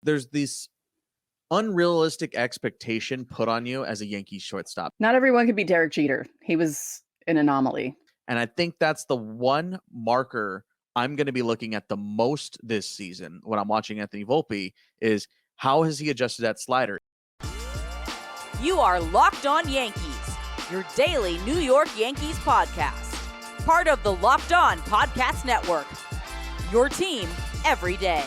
there's this unrealistic expectation put on you as a Yankees shortstop. Not everyone could be Derek Jeter. He was an anomaly. And I think that's the one marker I'm going to be looking at the most this season when I'm watching Anthony Volpe is how has he adjusted that slider? You are Locked On Yankees, your daily New York Yankees podcast. Part of the Locked On Podcast Network, your team every day.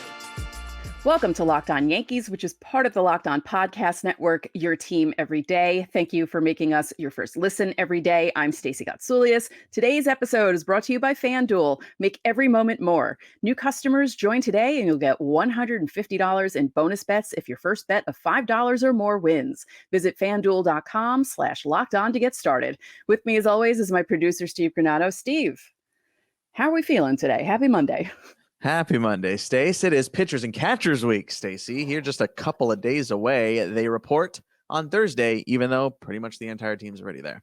Welcome to Locked On Yankees, which is part of the Locked On Podcast Network, your team every day. Thank you for making us your first listen every day. I'm Stacey Gotsoulias. Today's episode is brought to you by FanDuel. Make every moment more. New customers join today and you'll get $150 in bonus bets if your first bet of $5 or more wins. Visit FanDuel.com/LockedOn to get started. With me, as always, is my producer, Steve Granado. Steve, how are we feeling today? Happy Monday. Happy Monday, Stace. It is Pitchers and Catchers Week, Stacey. Here just a couple of days away. They report on Thursday, even though pretty much the entire team's already there.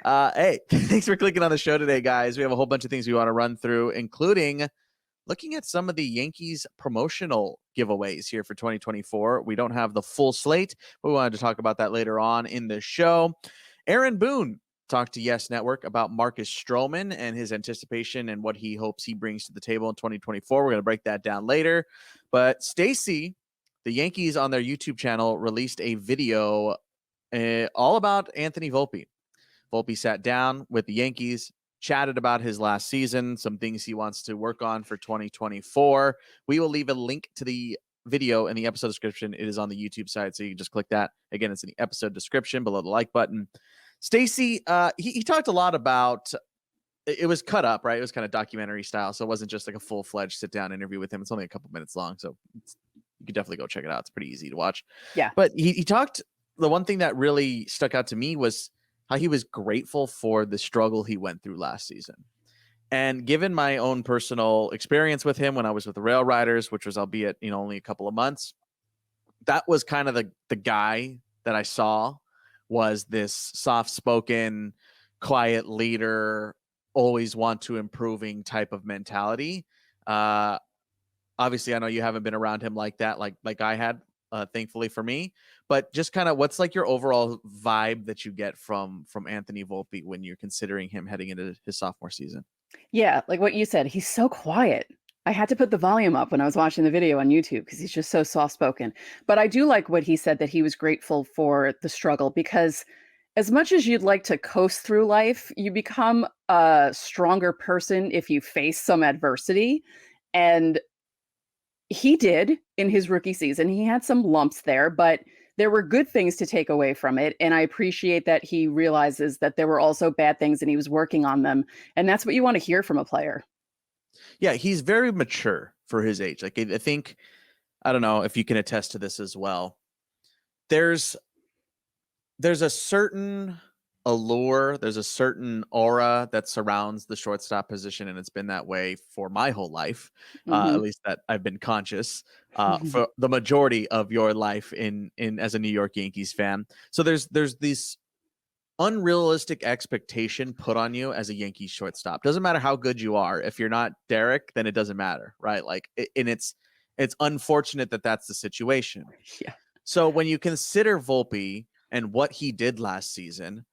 Hey, thanks for clicking on the show today, guys. We have a whole bunch of things we want to run through, including looking at some of the Yankees promotional giveaways here for 2024. We don't have the full slate, but we wanted to talk about that later on in the show. Aaron Boone talked to Yes Network about Marcus Stroman and his anticipation and what he hopes he brings to the table in 2024. We're going to break that down later. But Stacey, the Yankees on their YouTube channel released a video all about Anthony Volpe. Volpe sat down with the Yankees, chatted about his last season, some things he wants to work on for 2024. We will leave a link to the video in the episode description. It is on the YouTube side, so you can just click that. Again, it's in the episode description below the like button. Stacey, he talked a lot about, it was cut up, right? It was kind of documentary style. So it wasn't just like a full-fledged sit-down interview with him. It's only a couple minutes long. So you could definitely go check it out. It's pretty easy to watch. Yeah. But he talked, the one thing that really stuck out to me was how he was grateful for the struggle he went through last season. And given my own personal experience with him when I was with the Rail Riders, which was albeit, only a couple of months, that was kind of the guy that I saw was this soft-spoken, quiet leader, always want to improving type of mentality. Obviously, I know you haven't been around him like that, like I had, thankfully for me. But just kind of what's like your overall vibe that you get from Anthony Volpe when you're considering him heading into his sophomore season? Yeah, like what you said, he's so quiet. I had to put the volume up when I was watching the video on YouTube because he's just so soft-spoken. But I do like what he said, that he was grateful for the struggle, because as much as you'd like to coast through life, you become a stronger person if you face some adversity. And he did in his rookie season. He had some lumps there, but there were good things to take away from it. And I appreciate that he realizes that there were also bad things and he was working on them. And that's what you want to hear from a player. Yeah, he's very mature for his age. Like, I think, I don't know if you can attest to this as well. There's a certain allure, there's a certain aura that surrounds the shortstop position, and it's been that way for my whole life, at least that I've been conscious for the majority of your life in as a New York Yankees fan. So there's this unrealistic expectation put on you as a Yankees shortstop. Doesn't matter how good you are. If you're not Derek, then it doesn't matter, right? Like, and it's unfortunate that that's the situation. Yeah. So when you consider Volpe and what he did last season,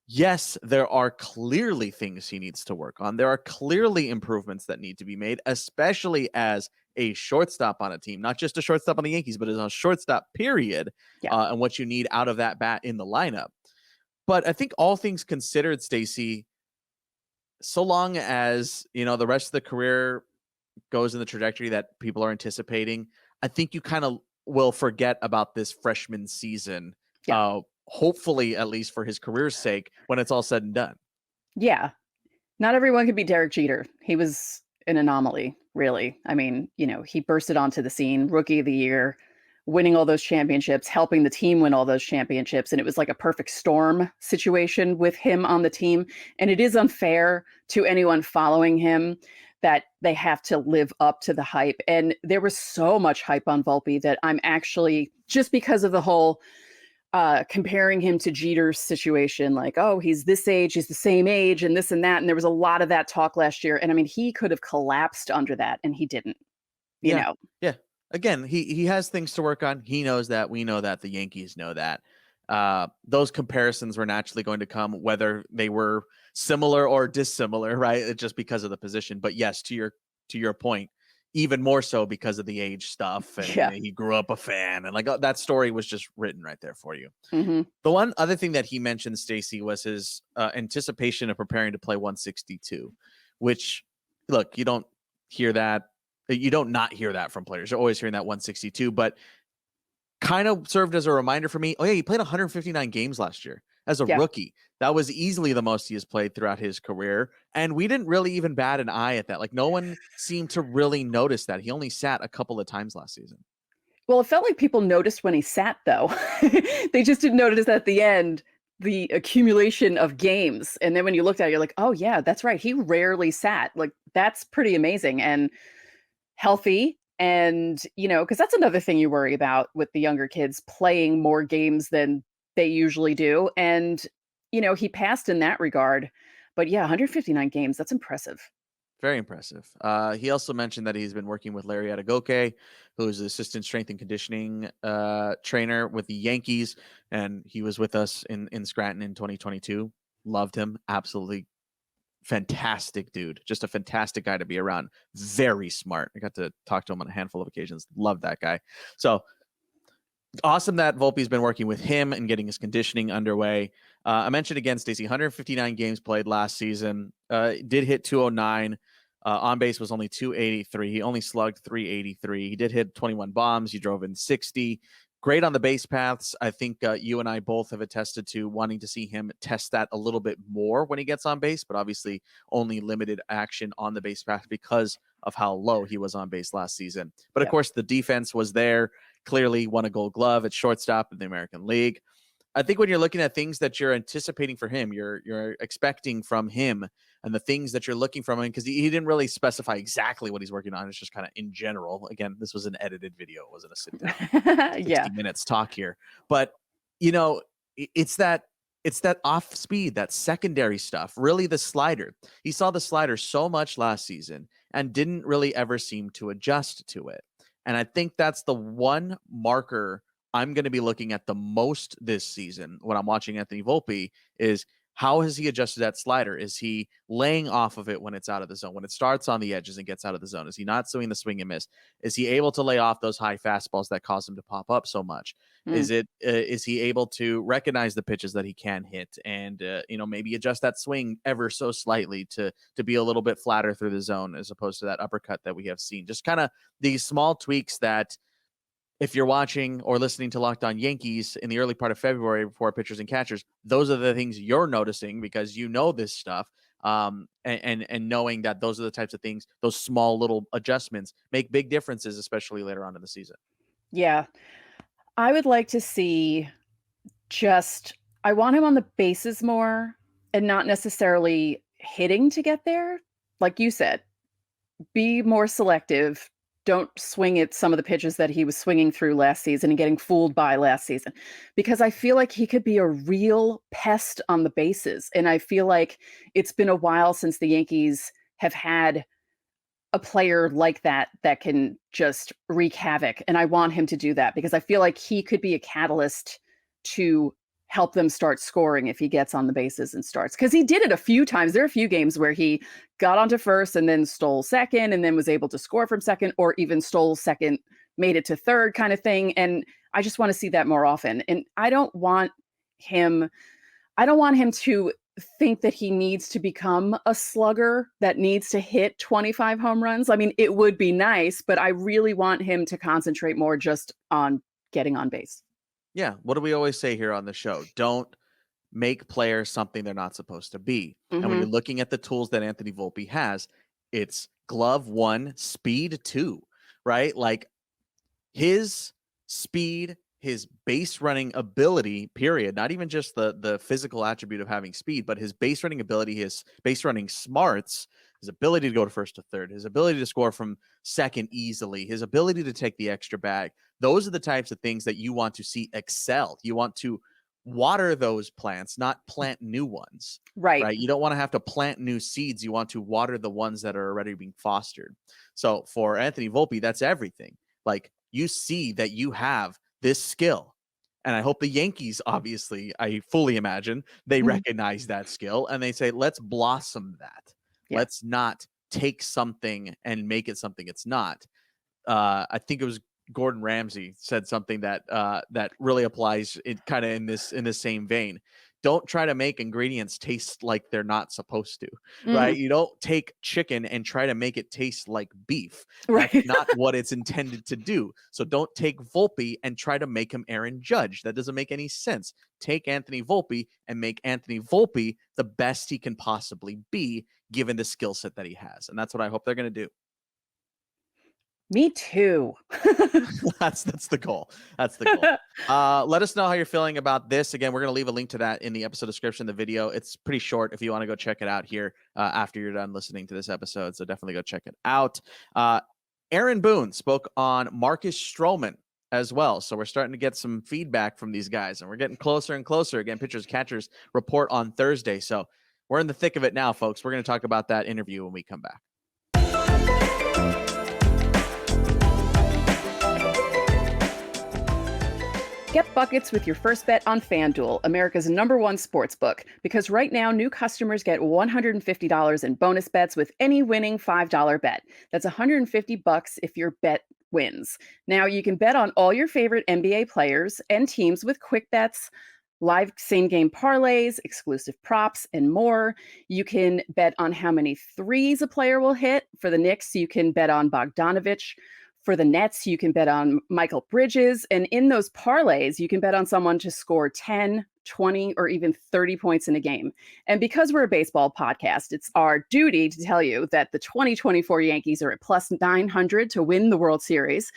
yes, there are clearly things he needs to work on. There are clearly improvements that need to be made, especially as a shortstop on a team, not just a shortstop on the Yankees, but as a shortstop period, and what you need out of that bat in the lineup. But I think all things considered, Stacey, so long as, the rest of the career goes in the trajectory that people are anticipating, I think you kind of will forget about this freshman season, hopefully at least for his career's sake, when it's all said and done. Yeah. Not everyone could be Derek Jeter. He was an anomaly, really. I mean, he bursted onto the scene, rookie of the year, winning all those championships, helping the team win all those championships. And it was like a perfect storm situation with him on the team. And it is unfair to anyone following him that they have to live up to the hype. And there was so much hype on Volpe that I'm actually, just because of the whole comparing him to Jeter's situation, like, oh, he's this age, he's the same age, and this and that. And there was a lot of that talk last year. And I mean, he could have collapsed under that, and he didn't, you know. Yeah. again, he has things to work on. He knows that. We know that. The Yankees know that. Those comparisons were naturally going to come, whether they were similar or dissimilar, right? Just because of the position. But yes, to your point, even more so because of the age stuff, and Yeah. he grew up a fan, and like that story was just written right there for you. Mm-hmm. The one other thing that he mentioned, Stacey, was his anticipation of preparing to play 162, which, look, you don't hear that. You don't not hear that from players. You're always hearing that 162, but kind of served as a reminder for me. Oh yeah, he played 159 games last year as a rookie. That was easily the most he has played throughout his career. And we didn't really even bat an eye at that. Like, no one seemed to really notice that. He only sat a couple of times last season. Well, it felt like people noticed when he sat, though. They just didn't notice at the end the accumulation of games. And then when you looked at it, you're like, oh, yeah, that's right. He rarely sat. Like, that's pretty amazing and healthy. And, because that's another thing you worry about with the younger kids, playing more games than they usually do. And, he passed in that regard. But yeah, 159 games, that's impressive. Very impressive. He also mentioned that he's been working with Larry Adegoke, who is the assistant strength and conditioning trainer with the Yankees, and he was with us in Scranton in 2022. Loved him. Absolutely fantastic dude. Just a fantastic guy to be around. Very smart. I got to talk to him on a handful of occasions. Love that guy. So awesome that Volpe's been working with him and getting his conditioning underway. I mentioned again, Stacey, 159 games played last season. Did hit 209. On base was only 283. He only slugged 383. He did hit 21 bombs. He drove in 60. Great on the base paths. I think you and I both have attested to wanting to see him test that a little bit more when he gets on base, but obviously only limited action on the base path because of how low he was on base last season. But of course, the defense was there. Clearly won a Gold Glove at shortstop in the American League. I think when you're looking at things that you're anticipating for him, you're expecting from him, and the things that you're looking from him, because he didn't really specify exactly what he's working on. It's just kind of in general. Again, this was an edited video. It wasn't a sit down 60 minutes talk here. But, it's that off speed, that secondary stuff, really the slider. He saw the slider so much last season and didn't really ever seem to adjust to it. And I think that's the one marker I'm going to be looking at the most this season when I'm watching Anthony Volpe is how has he adjusted that slider? Is he laying off of it when it's out of the zone? When it starts on the edges and gets out of the zone? Is he not doing the swing and miss? Is he able to lay off those high fastballs that cause him to pop up so much? Is he able to recognize the pitches that he can hit and maybe adjust that swing ever so slightly to be a little bit flatter through the zone as opposed to that uppercut that we have seen? Just kind of these small tweaks that, if you're watching or listening to Locked On Yankees in the early part of February before pitchers and catchers, those are the things you're noticing because you know this stuff. And knowing that those are the types of things, those small little adjustments make big differences, especially later on in the season. Yeah. I would like to see I want him on the bases more and not necessarily hitting to get there. Like you said, be more selective. Don't swing at some of the pitches that he was swinging through last season and getting fooled by last season, because I feel like he could be a real pest on the bases. And I feel like it's been a while since the Yankees have had a player like that can just wreak havoc. And I want him to do that because I feel like he could be a catalyst to help them start scoring if he gets on the bases and starts. Because he did it a few times. There are a few games where he got onto first and then stole second and then was able to score from second, or even stole second, made it to third kind of thing. And I just want to see that more often. And I don't want him to think that he needs to become a slugger that needs to hit 25 home runs. I mean, it would be nice, but I really want him to concentrate more just on getting on base. Yeah. What do we always say here on the show? Don't make players something they're not supposed to be. And when you're looking at the tools that Anthony Volpe has, it's glove 1, speed 2, right? Like his speed, his base running ability, period, not even just the physical attribute of having speed, but his base running ability, his base running smarts, his ability to go to first to third, his ability to score from second easily, his ability to take the extra bag. Those are the types of things that you want to see excel. You want to water those plants, not plant new ones. Right. You don't want to have to plant new seeds. You want to water the ones that are already being fostered. So for Anthony Volpe, that's everything. Like you see that you have this skill. And I hope the Yankees, obviously, I fully imagine they recognize that skill and they say, let's blossom that. Yeah. Let's not take something and make it something it's not. I think it was Gordon Ramsay said something that that really applies kind of in this same vein. Don't try to make ingredients taste like they're not supposed to, right? You don't take chicken and try to make it taste like beef. Right. That's not what it's intended to do. So don't take Volpe and try to make him Aaron Judge. That doesn't make any sense. Take Anthony Volpe and make Anthony Volpe the best he can possibly be, given the skill set that he has. And that's what I hope they're going to do. Me too. That's the goal. That's the goal. Let us know how you're feeling about this. Again, we're going to leave a link to that in the episode description, the video. It's pretty short if you want to go check it out here after you're done listening to this episode. So definitely go check it out. Aaron Boone spoke on Marcus Stroman as well. So we're starting to get some feedback from these guys, and we're getting closer and closer. Again, pitchers catchers report on Thursday. So we're in the thick of it now, folks. We're going to talk about that interview when we come back. Get buckets with your first bet on FanDuel, America's #1 sportsbook, because right now new customers get $150 in bonus bets with any winning $5 bet. That's $150 if your bet wins. Now you can bet on all your favorite NBA players and teams with quick bets, live same-game parlays, exclusive props, and more. You can bet on how many threes a player will hit. For the Knicks, you can bet on Bogdanovich. For the Nets, you can bet on Michael Bridges. And in those parlays, you can bet on someone to score 10, 20, or even 30 points in a game. And because we're a baseball podcast, it's our duty to tell you that the 2024 Yankees are at plus 900 to win the World Series,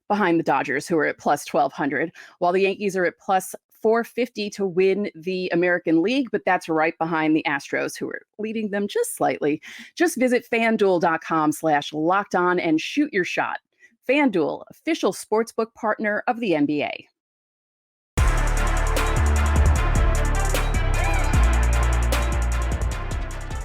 behind the Dodgers, who are at plus 1,200, while the Yankees are at plus 450 to win the American League, but that's right behind the Astros, who are leading them just slightly. Just visit FanDuel.com/lockedon and shoot your shot. FanDuel, official sportsbook partner of the NBA.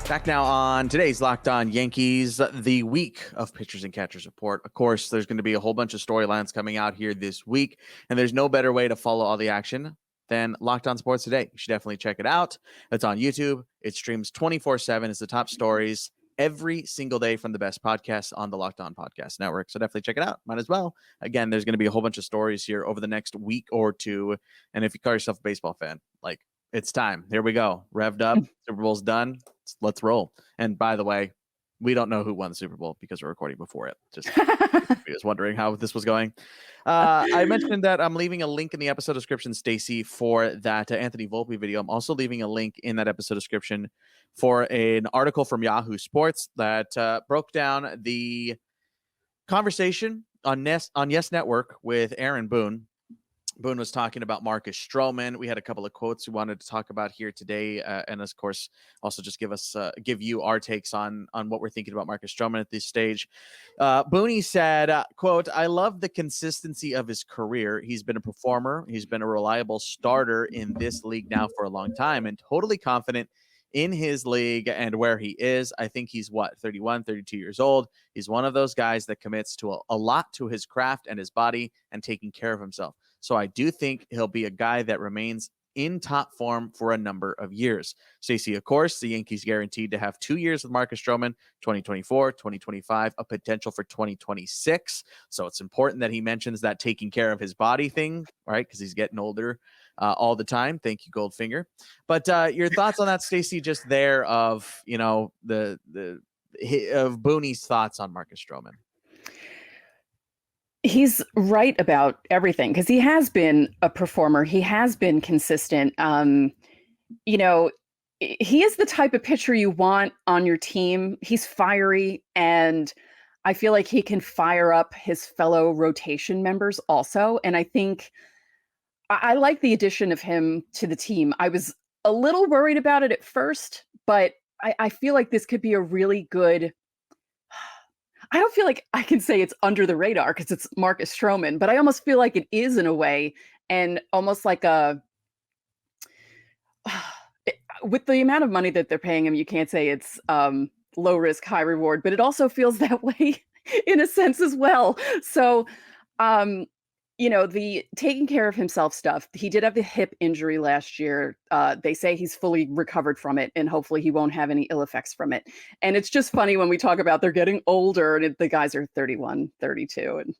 Back now on today's Locked On Yankees, the week of pitchers and catchers report. Of course, there's going to be a whole bunch of storylines coming out here this week, and there's no better way to follow all the action than Locked On Sports Today. You should definitely check it out. It's on YouTube. It streams 24/7. It's the top stories every single day from the best podcasts on the Locked On Podcast Network. So definitely check it out. Might as well. Again, there's going to be a whole bunch of stories here over the next week or two. And if you call yourself a baseball fan, like, it's time. Here we go. Revved up. Super Bowl's done. Let's roll. And by the way, we don't know who won the Super Bowl because we're recording before it. Just wondering how this was going. I mentioned that I'm leaving a link in the episode description, Stacey, for that Anthony Volpe video. I'm also leaving a link in that episode description for an article from Yahoo Sports that broke down the conversation on Yes Network with Aaron Boone. Boone was talking about Marcus Stroman. We had a couple of quotes we wanted to talk about here today, and of course, also just give you our takes on what we're thinking about Marcus Stroman at this stage. Booney said, "quote I love the consistency of his career. He's been a performer. He's been a reliable starter in this league now for a long time, and totally confident in his league and where he is. I think he's 31, 32 years old. He's one of those guys that commits to a lot to his craft and his body and taking care of himself. So I do think he'll be a guy that remains in top form for a number of years." Stacey, of course, the Yankees guaranteed to have 2 years with Marcus Stroman, 2024, 2025, a potential for 2026. So it's important that he mentions that taking care of his body thing, right? Because he's getting older all the time. Thank you, Goldfinger. But your thoughts on that, Stacey, just there of, of Booney's thoughts on Marcus Stroman. He's right about everything because he has been a performer. He has been consistent. He is the type of pitcher you want on your team. He's fiery, and I feel like he can fire up his fellow rotation members also. And I think I like the addition of him to the team. I was a little worried about it at first, but I feel like this could be a really good. I don't feel like I can say it's under the radar because it's Marcus Stroman, but I almost feel like it is in a way, and almost like with the amount of money that they're paying him, you can't say it's low risk, high reward, but it also feels that way in a sense as well. So The taking care of himself stuff. He did have the hip injury last year. They say he's fully recovered from it, and hopefully he won't have any ill effects from it. And it's just funny when we talk about they're getting older, and the guys are 31, 32, and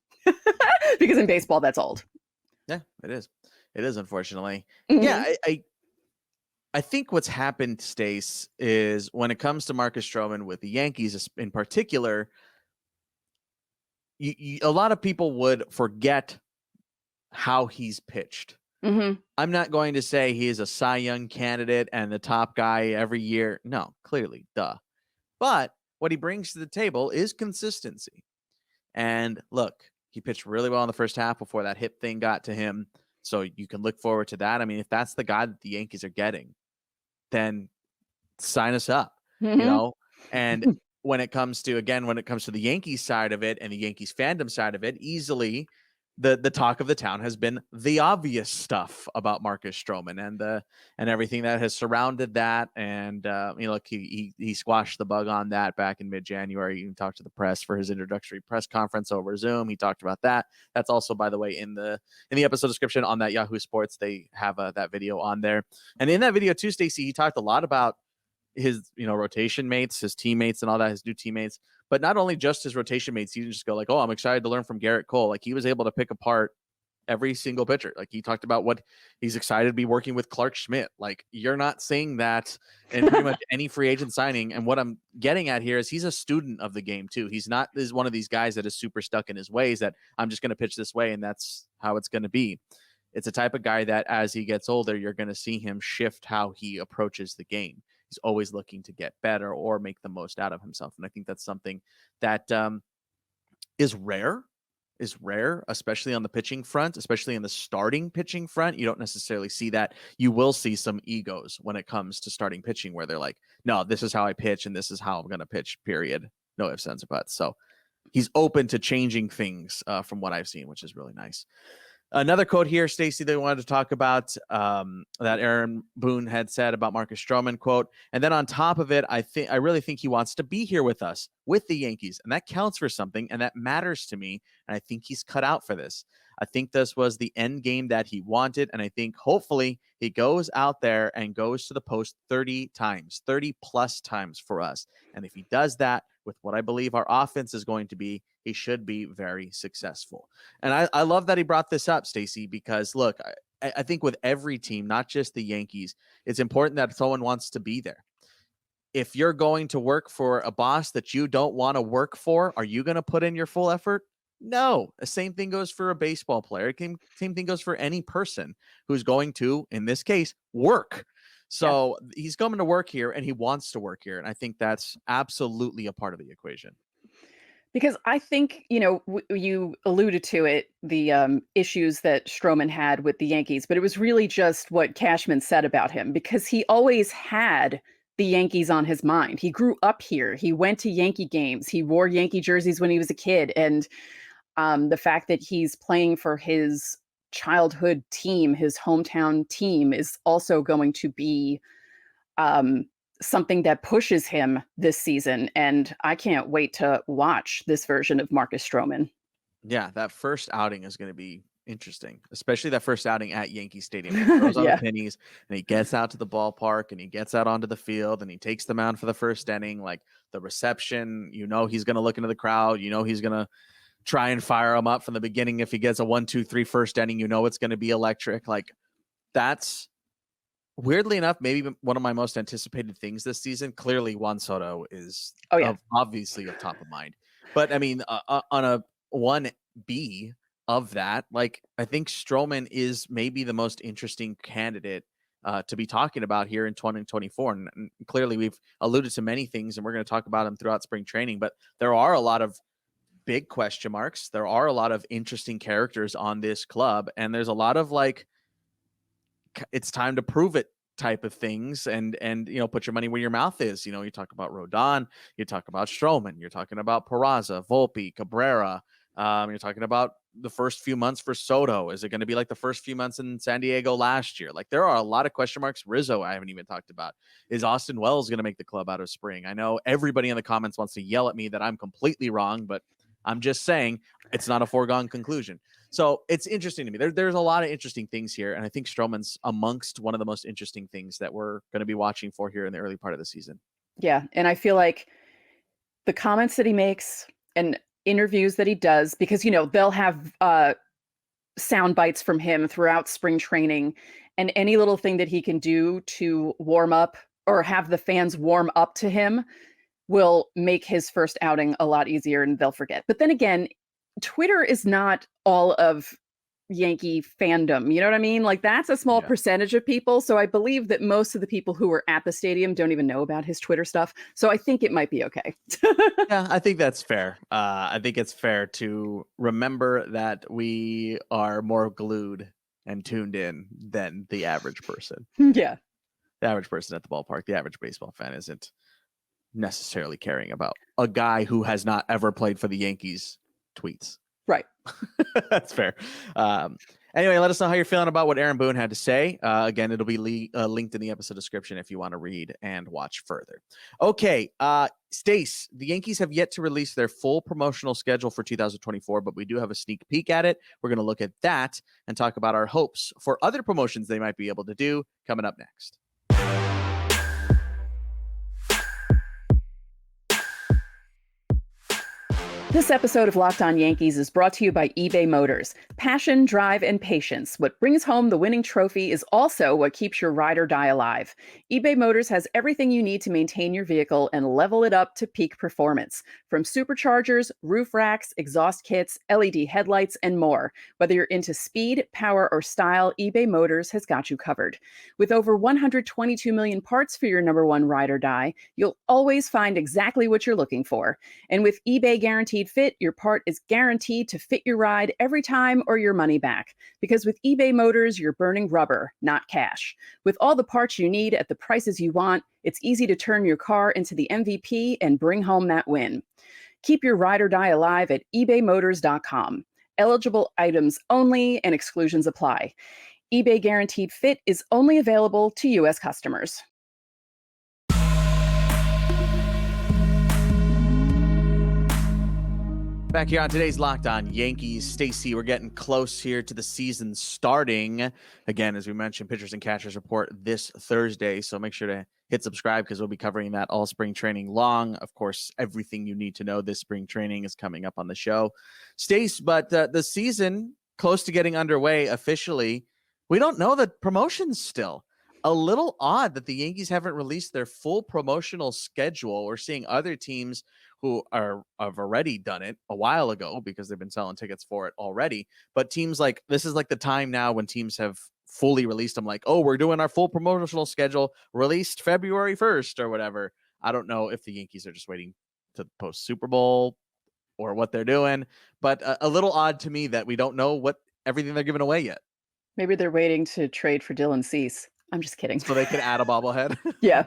because in baseball that's old. Yeah, it is. It is, unfortunately. Mhm. Yeah, I think what's happened, Stace, is when it comes to Marcus Stroman with the Yankees in particular, a lot of people would forget how he's pitched. Mhm. I'm not going to say he is a Cy Young candidate and the top guy every year. No, clearly, duh. But what he brings to the table is consistency. And look, he pitched really well in the first half before that hip thing got to him. So you can look forward to that. I mean, if that's the guy that the Yankees are getting, then sign us up, Mhm. And when it comes to the Yankees side of it and the Yankees fandom side of it, easily the talk of the town has been the obvious stuff about Marcus Stroman and everything that has surrounded that. And look, he squashed the bug on that back in mid-January. He talked to the press for his introductory press conference over Zoom. He talked about that. That's also, by the way, in the episode description on that Yahoo Sports. They have that video on there. And in that video too, Stacey, he talked a lot about his rotation mates, his teammates and all that, his new teammates, but not only just his rotation mates. He didn't just go like, oh, I'm excited to learn from Garrett Cole. Like, he was able to pick apart every single pitcher. Like, he talked about what he's excited to be working with Clark Schmidt. Like, you're not seeing that in pretty much any free agent signing. And what I'm getting at here is he's a student of the game too. He's not is one of these guys that is super stuck in his ways that I'm just going to pitch this way and that's how it's going to be. It's a type of guy that as he gets older, you're going to see him shift how he approaches the game. He's always looking to get better or make the most out of himself. And I think that's something that is rare, especially on the pitching front, especially in the starting pitching front. You don't necessarily see that. You will see some egos when it comes to starting pitching where they're like, no, this is how I pitch and this is how I'm going to pitch, period. No ifs, ands, or buts. So he's open to changing things from what I've seen, which is really nice. Another quote here, Stacey, they wanted to talk about that Aaron Boone had said about Marcus Stroman, quote, and then on top of it, I really think he wants to be here with us, with the Yankees, and that counts for something, and that matters to me, and I think he's cut out for this. I think this was the end game that he wanted, and I think hopefully he goes out there and goes to the post 30 plus times for us, and if he does that with what I believe our offense is going to be, he should be very successful. And I love that he brought this up, Stacey, because look, I think with every team, not just the Yankees, it's important that someone wants to be there. If you're going to work for a boss that you don't want to work for, are you going to put in your full effort? No. The same thing goes for a baseball player. Same thing goes for any person who's going to, in this case, work. So he's coming to work here and he wants to work here. And I think that's absolutely a part of the equation. Because I think, you alluded to it, the issues that Stroman had with the Yankees, but it was really just what Cashman said about him, because he always had the Yankees on his mind. He grew up here. He went to Yankee games. He wore Yankee jerseys when he was a kid. And the fact that he's playing for his childhood team, his hometown team, is also going to be something that pushes him this season. And I can't wait to watch this version of Marcus Stroman. Yeah, that first outing is going to be interesting, especially that first outing at Yankee Stadium. He throws on the pennies and he gets out to the ballpark and he gets out onto the field and he takes the mound for the first inning. Like, the reception, he's going to look into the crowd. He's going to try and fire him up from the beginning. If he gets a 1-2-3 first inning, it's going to be electric. Like, that's weirdly enough, maybe one of my most anticipated things this season. Clearly, Juan Soto is obviously of top of mind. But I mean, on a 1B of that, like, I think Stroman is maybe the most interesting candidate to be talking about here in 2024. And clearly, we've alluded to many things, and we're going to talk about them throughout spring training. But there are a lot of big question marks. There are a lot of interesting characters on this club, and there's a lot of like, it's time to prove it type of things, and put your money where your mouth is. You talk about Rodon, you talk about Stroman, you're talking about Peraza, Volpe, Cabrera. You're talking about the first few months for Soto. Is it going to be like the first few months in San Diego last year? Like, there are a lot of question marks. Rizzo, I haven't even talked about. Is Austin Wells going to make the club out of spring? I know everybody in the comments wants to yell at me that I'm completely wrong, but I'm just saying it's not a foregone conclusion. So it's interesting to me. There's a lot of interesting things here, and I think Stroman's amongst one of the most interesting things that we're going to be watching for here in the early part of the season. Yeah, and I feel like the comments that he makes and interviews that he does, because, they'll have sound bites from him throughout spring training, and any little thing that he can do to warm up or have the fans warm up to him will make his first outing a lot easier and they'll forget. But then again, Twitter is not all of Yankee fandom. You know what I mean? Like, that's a small percentage of people. So I believe that most of the people who were at the stadium don't even know about his Twitter stuff. So I think it might be okay. Yeah, I think that's fair. I think it's fair to remember that we are more glued and tuned in than the average person. Yeah. The average person at the ballpark, the average baseball fan isn't necessarily caring about a guy who has not ever played for the Yankees tweets. Right. That's fair. Anyway, let us know how you're feeling about what Aaron Boone had to say. Again, it'll be linked in the episode description if you want to read and watch further. Okay, Stace, the Yankees have yet to release their full promotional schedule for 2024, but we do have a sneak peek at it. We're going to look at that and talk about our hopes for other promotions they might be able to do coming up next. This episode of Locked On Yankees is brought to you by eBay Motors. Passion, drive, and patience. What brings home the winning trophy is also what keeps your ride or die alive. eBay Motors has everything you need to maintain your vehicle and level it up to peak performance. From superchargers, roof racks, exhaust kits, LED headlights, and more. Whether you're into speed, power, or style, eBay Motors has got you covered. With over 122 million parts for your number one ride or die, you'll always find exactly what you're looking for. And with eBay Guaranteed Fit, your part is guaranteed to fit your ride every time or your money back. Because with eBay Motors, you're burning rubber, not cash. With all the parts you need at the prices you want, it's easy to turn your car into the MVP and bring home that win. Keep your ride or die alive at ebaymotors.com. Eligible items only and exclusions apply. eBay Guaranteed Fit is only available to U.S. customers. Back here on today's Locked On Yankees. Stacey, we're getting close here to the season starting. Again, as we mentioned, pitchers and catchers report this Thursday, so make sure to hit subscribe because we'll be covering that all spring training long. Of course, everything you need to know this spring training is coming up on the show. Stace, but the season close to getting underway officially. We don't know the promotions still. A little odd that the Yankees haven't released their full promotional schedule. We're seeing other teams who have already done it a while ago because they've been selling tickets for it already. But teams like this is like the time now when teams have fully released them, like, oh, we're doing our full promotional schedule released February 1st or whatever. I don't know if the Yankees are just waiting to post Super Bowl or what they're doing, but a little odd to me that we don't know what everything they're giving away yet. Maybe they're waiting to trade for Dylan Cease. I'm just kidding. So they could add a bobblehead. Yeah.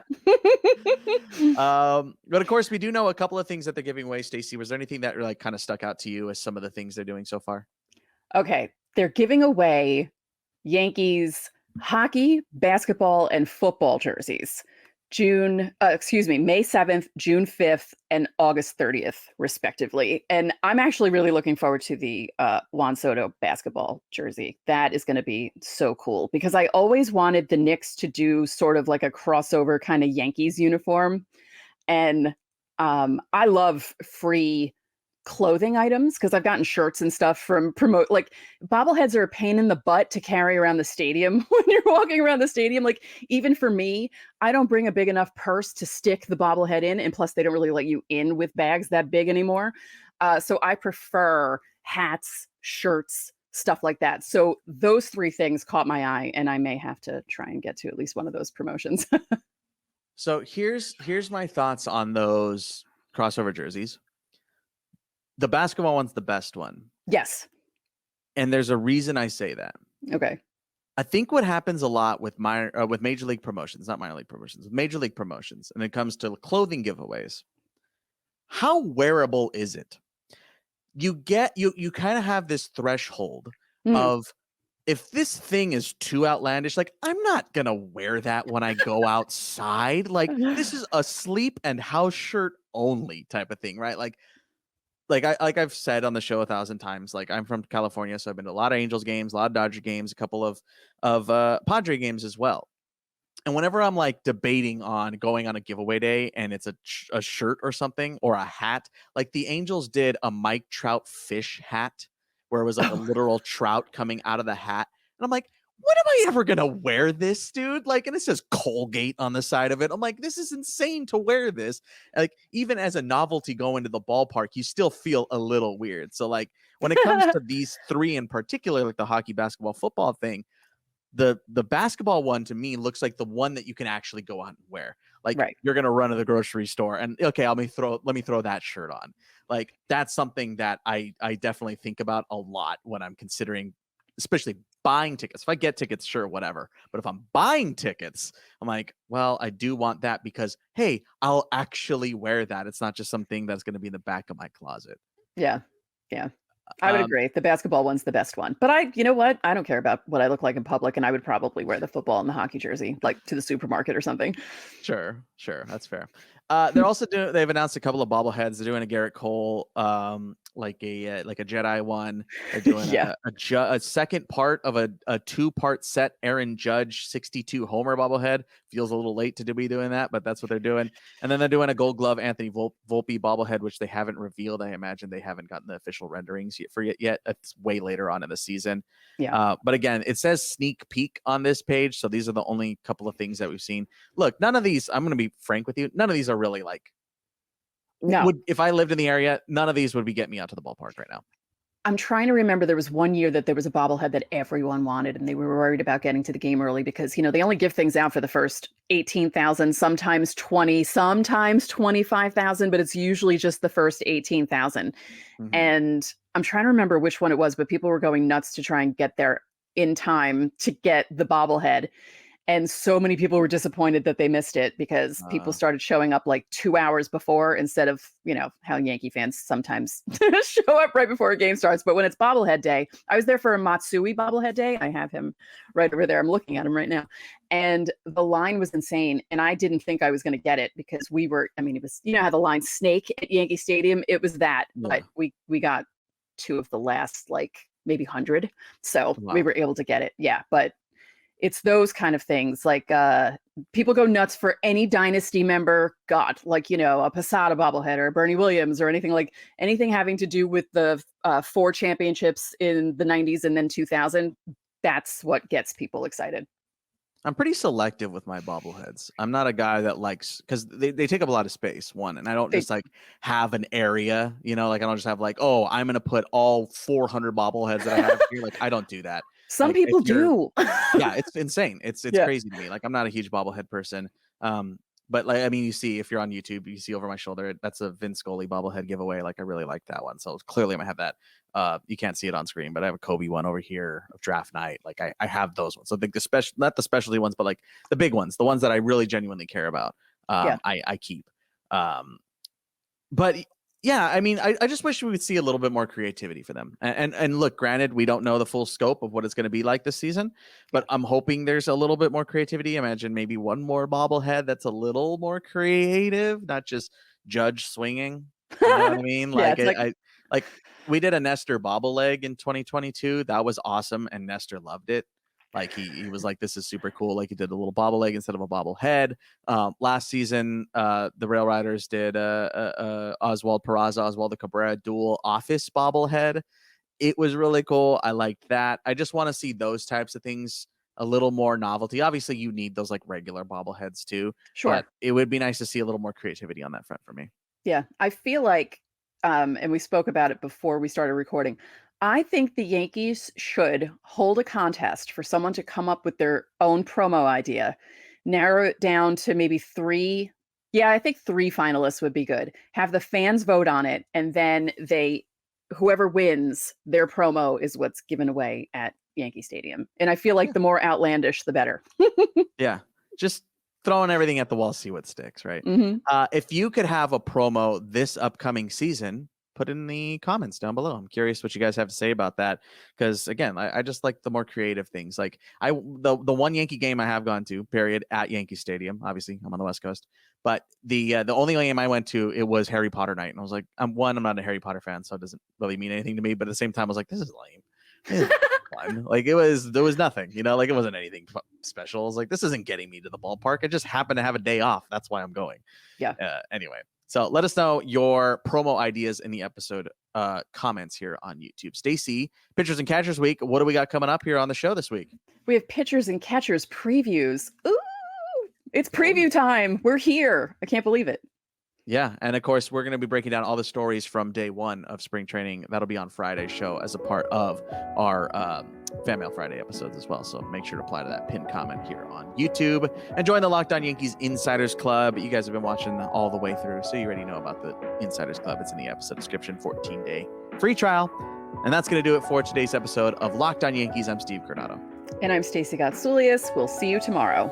But of course, we do know a couple of things that they're giving away. Stacey, was there anything that like kind of stuck out to you as some of the things they're doing so far? Okay. They're giving away Yankees hockey, basketball, and football jerseys. May 7th, June 5th, and August 30th, respectively. And I'm actually really looking forward to the Juan Soto basketball jersey. That is going to be so cool because I always wanted the Knicks to do sort of like a crossover kind of Yankees uniform. And I love free clothing items because I've gotten shirts and stuff from like bobbleheads are a pain in the butt to carry around the stadium when you're walking around the stadium. Like even for me, I don't bring a big enough purse to stick the bobblehead in, and plus they don't really let you in with bags that big anymore. So I prefer hats, shirts, stuff like that. So those three things caught my eye, and I may have to try and get to at least one of those promotions. So here's my thoughts on those crossover jerseys. The basketball one's the best one. Yes. And there's a reason I say that. Okay. I think what happens a lot with with major league promotions, not minor league promotions, with major league promotions, and it comes to clothing giveaways, how wearable is it? You kind of have this threshold of if this thing is too outlandish, like I'm not going to wear that when I go outside. Like this is a sleep and house shirt only type of thing, right? Like like I've said on the show 1,000 times, like I'm from California, so I've been to a lot of Angels games, a lot of Dodger games, a couple of Padre games as well. And whenever I'm like debating on going on a giveaway day and it's a shirt or something or a hat, like the Angels did a Mike Trout fish hat where it was like a literal trout coming out of the hat. And I'm like, when am I ever going to wear this, dude? Like, and it says Colgate on the side of it. I'm like, this is insane to wear this. Like, even as a novelty going to the ballpark, you still feel a little weird. So like when it comes to these three in particular, like the hockey, basketball, football thing, the basketball one to me looks like the one that you can actually go out and wear. Like you're going to run to the grocery store and okay, let me throw that shirt on. Like that's something that I definitely think about a lot when I'm considering, especially buying tickets. If I get tickets, sure, whatever. But if I'm buying tickets, I'm like, well, I do want that because, hey, I'll actually wear that. It's not just something that's going to be in the back of my closet. Yeah. Yeah. I would agree. The basketball one's the best one. But you know what? I don't care about what I look like in public, and I would probably wear the football and the hockey jersey, like to the supermarket or something. Sure. That's fair. They've announced a couple of bobbleheads. They're doing a Garrett Cole, like a Jedi one. They're doing a second part of a 2-part set Aaron Judge 62 homer bobblehead. Feels a little late to be doing that, but that's what they're doing. And then they're doing a Gold Glove Anthony Volpe bobblehead, which they haven't revealed. I imagine they haven't gotten the official renderings yet. It's way later on in the season. Yeah. But again, it says sneak peek on this page, so these are the only couple of things that we've seen. Look, none of these, I'm going to be frank with you, none of these are really like, if I lived in the area, none of these would be getting me out to the ballpark right now. I'm trying to remember, there was one year that there was a bobblehead that everyone wanted, and they were worried about getting to the game early because, they only give things out for the first 18,000, sometimes 20, sometimes 25,000, but it's usually just the first 18,000. Mm-hmm. And I'm trying to remember which one it was, but people were going nuts to try and get there in time to get the bobblehead. And so many people were disappointed that they missed it because people started showing up like 2 hours before instead of, how Yankee fans sometimes show up right before a game starts. But when it's bobblehead day, I was there for a Matsui bobblehead day. I have him right over there. I'm looking at him right now. And the line was insane. And I didn't think I was going to get it because it was, how the line snake at Yankee Stadium, it was that. Yeah. But we got 2 of the last, like maybe 100. So we were able to get it. Yeah. But it's those kind of things, like people go nuts for any dynasty member like, a Posada bobblehead or Bernie Williams or anything having to do with the 4 championships in the 90s and then 2000. That's what gets people excited. I'm pretty selective with my bobbleheads. I'm not a guy that likes, because they take up a lot of space, one, and I don't just like have an area, like I don't just have like, oh, I'm going to put all 400 bobbleheads that I have here. Like I don't do that. Some people do. Yeah, it's insane. It's crazy to me. Like I'm not a huge bobblehead person. But like, you see, if you're on YouTube, you see over my shoulder, that's a Vince Scully bobblehead giveaway. Like I really like that one. So clearly I'm gonna have that. You can't see it on screen, but I have a Kobe one over here of draft night. Like I have those ones. So I think not the specialty ones, but like the big ones, the ones that I really genuinely care about. I keep. But yeah, I just wish we would see a little bit more creativity for them. And look, granted, we don't know the full scope of what it's going to be like this season, but I'm hoping there's a little bit more creativity. Imagine maybe one more bobblehead that's a little more creative, not just Judge swinging. You know what I mean? Like we did a Nestor bobbleleg in 2022. That was awesome, and Nestor loved it. Like he was like, this is super cool. Like he did a little bobbleleg instead of a bobblehead. Last season, the Rail Riders did Oswald Peraza, Oswaldo Cabrera dual office bobblehead. It was really cool. I liked that. I just want to see those types of things, a little more novelty. Obviously, you need those like regular bobbleheads too. Sure. But it would be nice to see a little more creativity on that front for me. Yeah, I feel like, and we spoke about it before we started recording, I think the Yankees should hold a contest for someone to come up with their own promo idea, narrow it down to maybe 3. Yeah, I think 3 finalists would be good. Have the fans vote on it, and then whoever wins, their promo is what's given away at Yankee Stadium. And I feel like the more outlandish, the better. Yeah, just throwing everything at the wall, see what sticks, right? Mm-hmm. If you could have a promo this upcoming season, put in the comments down below. I'm curious what you guys have to say about that. Because again, I just like the more creative things. Like the one Yankee game I have gone to, period, at Yankee Stadium. Obviously, I'm on the West Coast. But the only game I went to, it was Harry Potter night, and I was like, I'm not a Harry Potter fan, so it doesn't really mean anything to me. But at the same time, I was like, this is lame. This is fun. Like there was nothing, like it wasn't anything special. I was like, this isn't getting me to the ballpark. I just happen to have a day off. That's why I'm going. Yeah. Anyway, so let us know your promo ideas in the episode comments here on YouTube. Stacey, Pitchers and Catchers Week. What do we got coming up here on the show this week? We have Pitchers and Catchers previews. Ooh, it's preview time. We're here. I can't believe it. Yeah. And of course, we're going to be breaking down all the stories from day one of spring training. That'll be on Friday's show as a part of our Fan Mail Friday episodes as well. So make sure to apply to that pinned comment here on YouTube and join the Locked On Yankees Insiders Club. You guys have been watching all the way through, so you already know about the Insiders Club. It's in the episode description, 14-day free trial. And that's going to do it for today's episode of Locked On Yankees. I'm Steve Cornado. And I'm Stacey Gotsoulias. We'll see you tomorrow.